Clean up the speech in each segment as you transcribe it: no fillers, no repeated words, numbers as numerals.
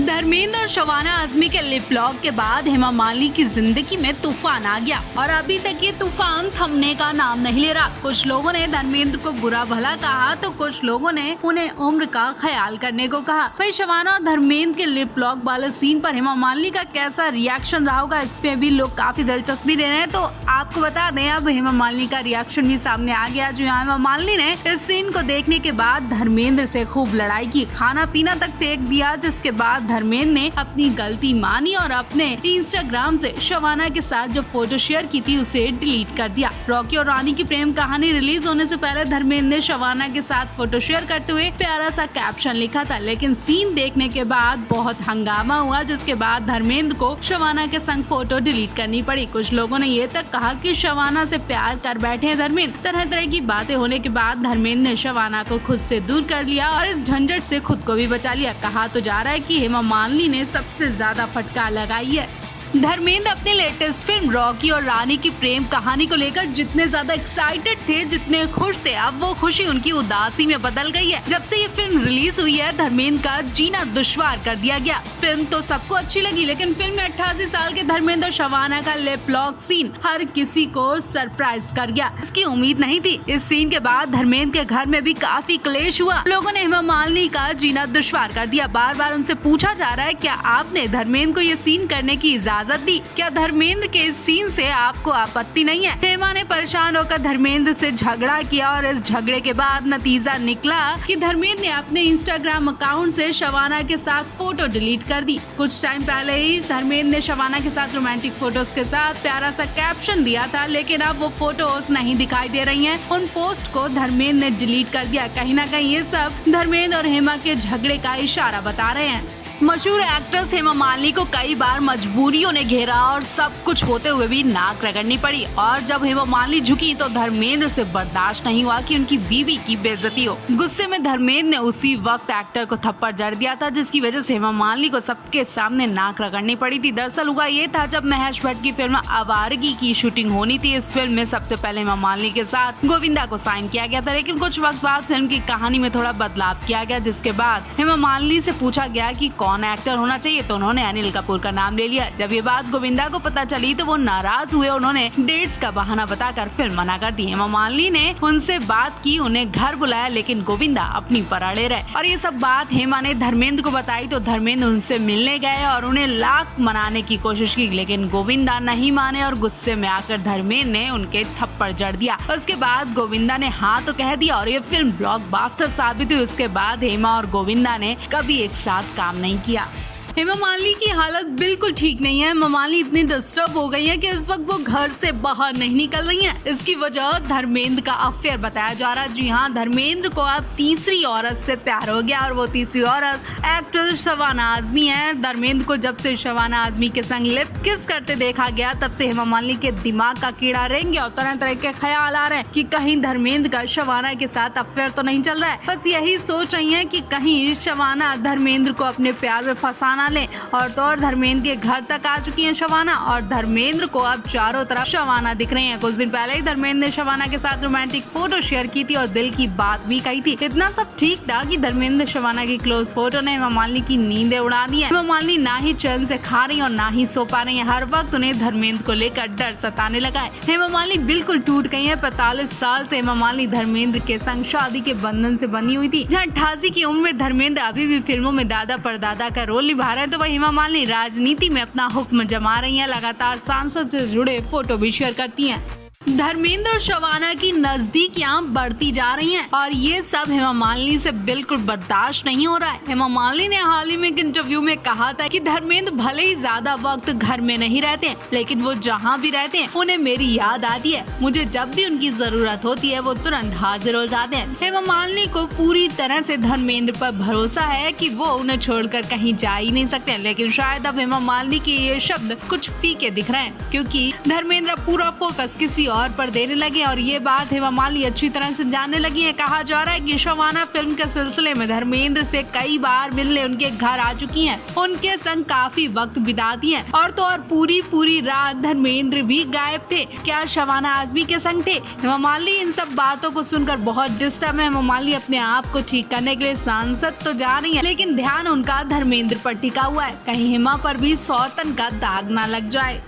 धर्मेंद्र और शबाना आजमी के lip lock के बाद हेमा मालिनी की जिंदगी में तूफान आ गया और अभी तक ये तूफान थमने का नाम नहीं ले रहा। कुछ लोगों ने धर्मेंद्र को बुरा भला कहा तो कुछ लोगों ने उन्हें उम्र का ख्याल करने को कहा। वही शबाना और धर्मेंद्र के लिप लॉक वाले सीन पर हेमा मालिनी का कैसा रिएक्शन रहा होगा, इस पे भी लोग काफी दिलचस्पी ले रहे हैं। तो आपको बता दें, अब हेमा मालिनी का रिएक्शन भी सामने आ गया। जो हेमा मालिनी ने इस सीन को देखने के बाद धर्मेंद्र से खूब लड़ाई की, खाना पीना तक फेंक दिया, जिसके बाद धर्मेंद्र ने अपनी गलती मानी और अपने इंस्टाग्राम से शबाना के साथ जो फोटो शेयर की थी उसे डिलीट कर दिया। रॉकी और रानी की प्रेम कहानी रिलीज होने से पहले धर्मेंद्र ने शबाना के साथ फोटो शेयर करते हुए प्यारा सा कैप्शन लिखा था, लेकिन सीन देखने के बाद बहुत हंगामा हुआ, जिसके बाद धर्मेंद्र को शबाना के संग फोटो डिलीट करनी पड़ी। कुछ लोगों ने ये तक कहा कि शबाना से प्यार कर बैठे हैं धर्मेंद्र। तरह तरह की बातें होने के बाद धर्मेंद्र ने शबाना को खुद से दूर कर लिया और इस झंझट से खुद को भी बचा लिया। कहा तो जा रहा है कि हेमा मालिनी ने सबसे ज्यादा फटकार लगाई है। धर्मेंद्र अपनी लेटेस्ट फिल्म रॉकी और रानी की प्रेम कहानी को लेकर जितने ज्यादा एक्साइटेड थे, जितने खुश थे, अब वो खुशी उनकी उदासी में बदल गई है। जब से ये फिल्म रिलीज हुई है, धर्मेंद्र का जीना दुश्वार कर दिया गया। फिल्म तो सबको अच्छी लगी, लेकिन फिल्म में 88 साल के धर्मेंद्र और शबाना का लिप लॉक सीन हर किसी को सरप्राइज कर गया। इसकी उम्मीद नहीं थी। इस सीन के बाद धर्मेंद्र के घर में भी काफी क्लेश हुआ। लोगों ने हेमा मालिनी का जीना दुश्वार कर दिया। बार बार उनसे पूछा जा रहा है, क्या आपने धर्मेंद्र को ये सीन करने की इजाजत दी? क्या धर्मेंद्र के इस सीन से आपको आपत्ति नहीं है? हेमा ने परेशान होकर धर्मेंद्र से झगड़ा किया और इस झगड़े के बाद नतीजा निकला कि धर्मेंद्र ने अपने इंस्टाग्राम अकाउंट से शबाना के साथ फोटो डिलीट कर दी। कुछ टाइम पहले ही धर्मेंद्र ने शबाना के साथ रोमांटिक फोटोज के साथ प्यारा सा कैप्शन दिया था, लेकिन अब वो फोटोज नहीं दिखाई दे रही हैं। उन पोस्ट को धर्मेंद्र ने डिलीट कर दिया। कहीं ना कहीं ये सब धर्मेंद्र और हेमा के झगड़े का इशारा बता रहे हैं। मशहूर एक्ट्रेस हेमा मालिनी को कई बार मजबूरियों ने घेरा और सब कुछ होते हुए भी नाक रगड़नी पड़ी, और जब हेमा मालिनी झुकी तो धर्मेंद्र से बर्दाश्त नहीं हुआ कि उनकी बीवी की बेइज्जती हो। गुस्से में धर्मेंद्र ने उसी वक्त एक्टर को थप्पड़ जड़ दिया था, जिसकी वजह से हेमा मालिनी को सबके सामने नाक रगड़नी पड़ी थी। दरअसल हुआ ये था, जब महेश भट्ट की फिल्म आवारगी की शूटिंग होनी थी, इस फिल्म में सबसे पहले हेमा मालिनी के साथ गोविंदा को साइन किया गया था, लेकिन कुछ वक्त बाद फिल्म की कहानी में थोड़ा बदलाव किया गया, जिसके बाद हेमा मालिनी से पूछा गया कि कौन एक्टर होना चाहिए, तो उन्होंने अनिल कपूर का नाम ले लिया। जब ये बात गोविंदा को पता चली तो वो नाराज हुए। उन्होंने डेट्स का बहाना बताकर फिल्म मना कर दी। हेमा मालिनी ने उनसे बात की, उन्हें घर बुलाया, लेकिन गोविंदा अपनी पर अड़े रहे और ये सब बात हेमा ने धर्मेंद्र को बताई तो धर्मेंद्र उनसे मिलने गए और उन्हें लाख मनाने की कोशिश की, लेकिन गोविंदा नहीं माने और गुस्से में आकर धर्मेंद्र ने उनके थप्पड़ जड़ दिया। उसके बाद गोविंदा ने हाँ तो कह दिया और ये फिल्म ब्लॉकबस्टर साबित हुई। उसके बाद हेमा और गोविंदा ने कभी एक साथ काम नहीं किया। हेमा मालिनी की हालत बिल्कुल ठीक नहीं है। हेमा मालिनी इतनी डिस्टर्ब हो गई है कि इस वक्त वो घर से बाहर नहीं निकल रही हैं। इसकी वजह धर्मेंद्र का अफेयर बताया जा रहा है। जी हाँ, धर्मेंद्र को अब तीसरी औरत से प्यार हो गया और वो तीसरी औरत एक्ट्रेस शबाना आजमी है। धर्मेंद्र को जब से शबाना आजमी के संग लिप किस करते देखा गया, तब से हेमा मालिनी के दिमाग का कीड़ा रेंग गया और तरह तरह के ख्याल आ रहे हैं कि कहीं धर्मेंद्र का शबाना के साथ अफेयर तो नहीं चल रहा है। बस यही सोच रही है कि कहीं शबाना धर्मेंद्र को अपने प्यार में फंसाना ले। और तो और धर्मेंद्र के घर तक आ चुकी हैं शबाना और धर्मेंद्र को अब चारों तरफ शबाना दिख रही है। कुछ दिन पहले ही धर्मेंद्र ने शबाना के साथ रोमांटिक फोटो शेयर की थी और दिल की बात भी कही थी। इतना सब ठीक था कि धर्मेंद्र शबाना की क्लोज फोटो ने हेमा मालिनी की नींदें उड़ा दी है। हेमा मालिनी ना ही चैन से खा रही और ना ही सो पा रही है। हर वक्त उन्हें धर्मेंद्र को लेकर डर सताने लगा है। हेमा मालिनी बिल्कुल टूट गई है। 45 साल से हेमा मालिनी धर्मेंद्र के संग शादी के बंधन से बंधी हुई थी। जहाँ 88 की उम्र में धर्मेंद्र अभी भी फिल्मों में दादा परदादा का रोल निभा रहे हैं, तो वही हेमा मालिनी राजनीति में अपना हुक्म जमा रही हैं। लगातार सांसद से जुड़े फोटो भी शेयर करती हैं। धर्मेंद्र और शबाना की नजदीकियां बढ़ती जा रही हैं और ये सब हेमा मालिनी से बिल्कुल बर्दाश्त नहीं हो रहा है। हेमा मालिनी ने हाल ही में एक इंटरव्यू में कहा था कि धर्मेंद्र भले ही ज्यादा वक्त घर में नहीं रहते हैं, लेकिन वो जहाँ भी रहते हैं उन्हें मेरी याद आती है। मुझे जब भी उनकी जरूरत होती है वो तुरंत हाजिर हो जाते हैं। हेमा मालिनी को पूरी तरह से धर्मेंद्र पर भरोसा है कि वो उन्हें छोड़कर कहीं जा ही नहीं सकते, लेकिन शायद अब हेमा मालिनी के ये शब्द कुछ फीके दिख रहे हैं, क्योंकि धर्मेंद्र पूरा फोकस किसी और पर देने लगे और ये बात हेमा मालिनी अच्छी तरह से जानने लगी है। कहा जा रहा है कि शबाना फिल्म के सिलसिले में धर्मेंद्र से कई बार मिलने उनके घर आ चुकी हैं, उनके संग काफी वक्त बिताती हैं और तो और पूरी रात धर्मेंद्र भी गायब थे। क्या शबाना आजमी के संग थे? हेमा मालिनी इन सब बातों को सुनकर बहुत डिस्टर्ब है। हेमा मालिनी अपने आप को ठीक करने के लिए सांसद तो जा रही है, लेकिन ध्यान उनका धर्मेंद्र पर टिका हुआ है, कहीं हेमा पर भी सौतन का दाग ना लग जाए।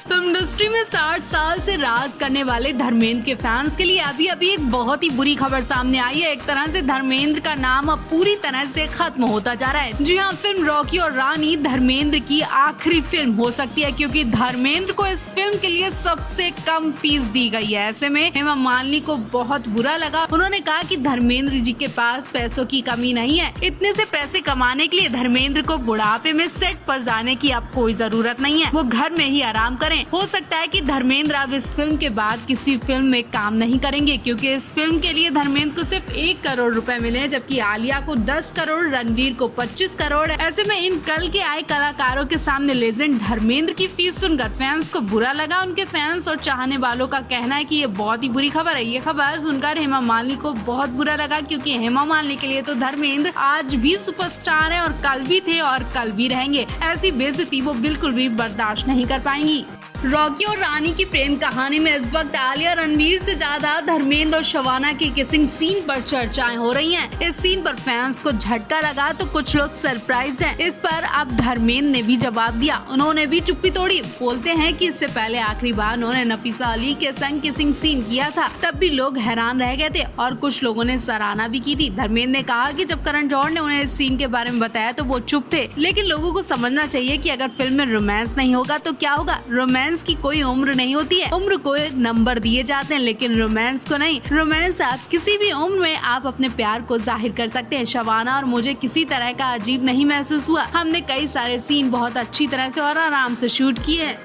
फिल्म इंडस्ट्री में 60 साल से राज करने वाले धर्मेंद्र के फैंस के लिए अभी एक बहुत ही बुरी खबर सामने आई है। एक तरह से धर्मेंद्र का नाम अब पूरी तरह से खत्म होता जा रहा है। जी हाँ, फिल्म रॉकी और रानी धर्मेंद्र की आखिरी फिल्म हो सकती है, क्योंकि धर्मेंद्र को इस फिल्म के लिए सबसे कम फीस दी गई है। ऐसे में हेमा मालिनी को बहुत बुरा लगा। उन्होंने कहा कि धर्मेंद्र जी के पास पैसों की कमी नहीं है, इतने से पैसे कमाने के लिए धर्मेंद्र को बुढ़ापे में सेट पर जाने की अब कोई जरूरत नहीं है, वो घर में ही आराम करें। हो सकता है कि धर्मेंद्र अब इस फिल्म के बाद किसी फिल्म में काम नहीं करेंगे, क्योंकि इस फिल्म के लिए धर्मेंद्र को सिर्फ 1 करोड़ रुपए मिले, जबकि आलिया को 10 करोड़, रणवीर को 25 करोड़। ऐसे में इन कल के आए कलाकारों के सामने लेजेंड धर्मेंद्र की फीस सुनकर फैंस को बुरा लगा। उनके फैंस और चाहने वालों का कहना है कि ये बहुत ही बुरी खबर है। ये खबर सुनकर हेमा मालिनी को बहुत बुरा लगा, क्योंकि हेमा मालिनी के लिए तो धर्मेंद्र आज भी सुपरस्टार है और कल भी थे और कल भी रहेंगे। ऐसी बेइज्जती वो बिल्कुल भी बर्दाश्त नहीं कर पाएंगी। रॉकी और रानी की प्रेम कहानी में इस वक्त आलिया रणवीर से ज्यादा धर्मेंद्र और शबाना के किसिंग सीन पर चर्चाएं हो रही हैं। इस सीन पर फैंस को झटका लगा तो कुछ लोग सरप्राइज हैं। इस पर अब धर्मेंद्र ने भी जवाब दिया, उन्होंने भी चुप्पी तोड़ी। बोलते हैं कि इससे पहले आखिरी बार उन्होंने नफीसा अली के संग किसिंग सीन किया था, तब भी लोग हैरान रह गए थे और कुछ लोगों ने सराहना भी की थी। धर्मेंद्र ने कहा कि जब करण जौहर ने उन्हें इस सीन के बारे में बताया तो वो चुप थे, लेकिन लोगों को समझना चाहिए कि अगर फिल्म में रोमांस नहीं होगा तो क्या होगा। रोमांस की कोई उम्र नहीं होती है, उम्र को नंबर दिए जाते हैं, लेकिन रोमांस को नहीं। रोमांस आप किसी भी उम्र में आप अपने प्यार को जाहिर कर सकते हैं। शबाना और मुझे किसी तरह का अजीब नहीं महसूस हुआ। हमने कई सारे सीन बहुत अच्छी तरह से और आराम से शूट किए हैं।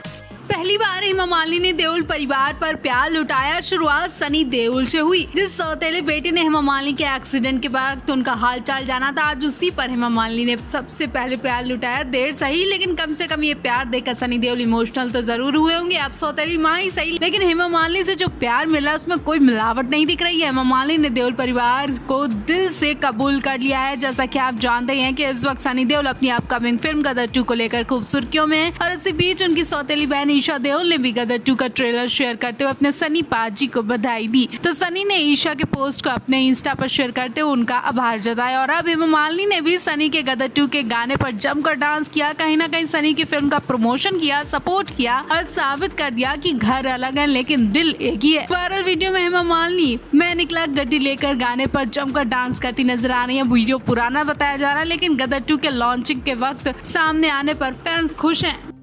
पहली बार हेमा मालिनी ने देओल परिवार पर प्यार लुटाया। शुरुआत सनी देओल से हुई, जिस सौतेले बेटे ने हेमा मालिनी के एक्सीडेंट के बाद उनका हालचाल जाना था। आज उसी पर हेमा मालिनी ने सबसे पहले प्यार लुटाया। देर सही, लेकिन कम से कम ये प्यार देखकर सनी देओल इमोशनल तो जरूर हुए होंगे। अब सौतेली माँ ही सही, लेकिन हेमा मालिनी से जो प्यार मिला उसमें कोई मिलावट नहीं दिख रही है। हेमा मालिनी ने देओल परिवार को दिल से कबूल कर लिया है। जैसा कि आप जानते हैं कि इस वक्त सनी देओल अपनी अपकमिंग फिल्म गदर 2 को लेकर खूब सुर्खियों में है और इसी बीच उनकी सौतेली बहन ईशा देओल ने भी गदर 2 का ट्रेलर शेयर करते हुए अपने सनी पाजी को बधाई दी। तो सनी ने ईशा के पोस्ट को अपने इंस्टा पर शेयर करते हुए उनका आभार जताया और अब हेमा मालिनी ने भी सनी के गदर 2 के गाने पर जमकर डांस किया। कहीं ना कहीं सनी की फिल्म का प्रमोशन किया, सपोर्ट किया और साबित कर दिया कि घर अलग है लेकिन दिल एक ही है। वायरल वीडियो में हेमा मालिनी मैं निकला गड्डी लेकर गाने पर जमकर डांस करती नजर आ रही है। वीडियो पुराना बताया जा रहा है, लेकिन गदर 2 के लॉन्चिंग के वक्त सामने आने पर फैंस खुश हैं।